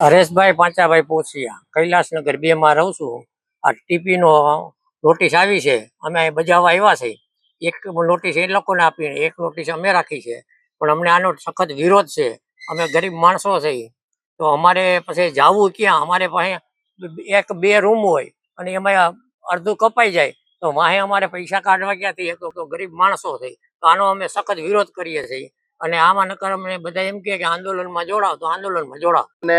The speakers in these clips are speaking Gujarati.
હરેશભાઈ પાંચાભાઈ પોસિયા, કૈલાસનગર 2 માં રહું છું. આ ટીપી નો નોટિસ આવી છે, અમે અહીં બજાવવા આવ્યા છે. એક નોટિસ એ લોકોને આપી, એક નોટિસ અમે રાખી છે, પણ અમને આનો સખત વિરોધ છે. અમે ગરીબ માણસો છે, તો અમારે પછી જવું ક્યાં? અમારે પાસે 1-2 રૂમ હોય અને એમાં અડધું કપાઈ જાય તો વાહે અમારે પૈસા કાઢવા ક્યાંથી? તો ગરીબ માણસો છે, તો આનો અમે સખત વિરોધ કરીએ છીએ. અને આમાં નકર અમને બધા એમ કે આંદોલનમાં જોડાવ, તો આંદોલનમાં જોડાવ. ને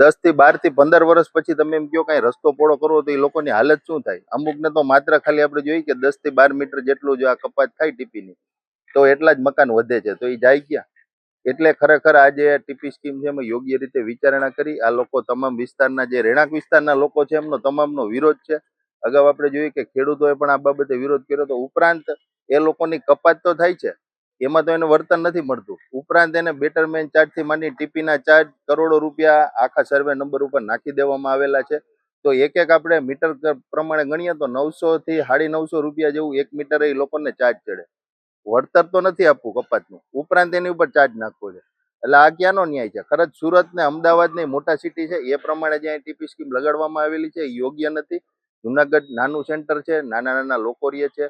10 થી 12 થી 15 વર્ષ પછી તમે એમ કહો કઈ રસ્તો પોળો કરવો તો એ લોકોની હાલત શું થાય? અમુક ને તો માત્ર ખાલી આપણે જોઈએ કે 10 થી 12 મીટર જેટલું જો આ કપાત થાય ટીપીની, તો એટલા જ મકાન વધે છે, તો એ જાય ક્યાં? એટલે ખરેખર આ જે ટીપી સ્કીમ છે એમાં યોગ્ય રીતે વિચારણા કરી આ લોકો તમામ વિસ્તારના જે રહેણાંક વિસ્તારના લોકો છે એમનો તમામનો વિરોધ છે. અગાઉ આપણે જોઈએ કે ખેડૂતોએ પણ આ બાબતે વિરોધ કર્યો તો. ઉપરાંત એ લોકોની કપાત તો થાય છે, એમાં તો એને વર્તન નથી મળતું. ઉપરાંત એને બેટરમેન્ટ ચાર્જ થી માંડી ટીપીના ચાર્જ કરોડો રૂપિયા આખા સર્વે નંબર ઉપર નાખી દેવામાં આવેલા છે. તો એક આપણે મીટર પ્રમાણે ગણીએ તો 900 થી 950 રૂપિયા જેવું 1 મીટર એ લોકોને ચાર્જ ચડે. વળતર તો નથી આપવું કપાતનું, ઉપરાંત એની ઉપર ચાર્જ નાખવો છે. એટલે આ ક્યાંનો ન્યાય છે? ખરજ સુરત ને અમદાવાદ ની મોટા સિટી છે એ પ્રમાણે જ્યાં ટીપી સ્કીમ લગાડવામાં આવેલી છે એ યોગ્ય નથી. જુનાગઢ નાનું સેન્ટર છે, નાના નાના લોકો રહે છે,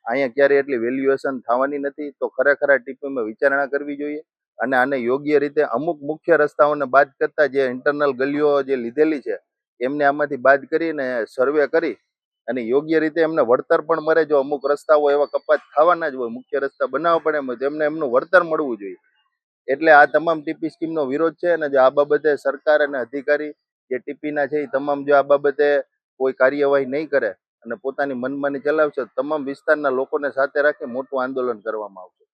અહીંયા ક્યારે એટલી વેલ્યુએશન થવાની નથી. તો ખરેખર આ ટીપીમાં વિચારણા કરવી જોઈએ અને આને યોગ્ય રીતે અમુક મુખ્ય રસ્તાઓને બાદ કરતા જે ઇન્ટરનલ ગલીઓ જે લીધેલી છે એમને આમાંથી બાદ કરીને સર્વે કરી અને યોગ્ય રીતે એમને વળતર પણ મળે. જો અમુક રસ્તાઓ એવા કપાત થવાના જ હોય, મુખ્ય રસ્તા બનાવવા પડે એમ, તેમને એમનું વળતર મળવું જોઈએ. એટલે આ તમામ ટીપી સ્કીમનો વિરોધ છે. અને જો આ બાબતે સરકાર અને અધિકારી જે ટીપીના છે એ તમામ જો આ બાબતે કોઈ કાર્યવાહી નહીં કરે અને પોતાની મનમાની ચલાવશે, તમામ વિસ્તારના લોકોને સાથે રાખી મોટું આંદોલન કરવામાં આવશે.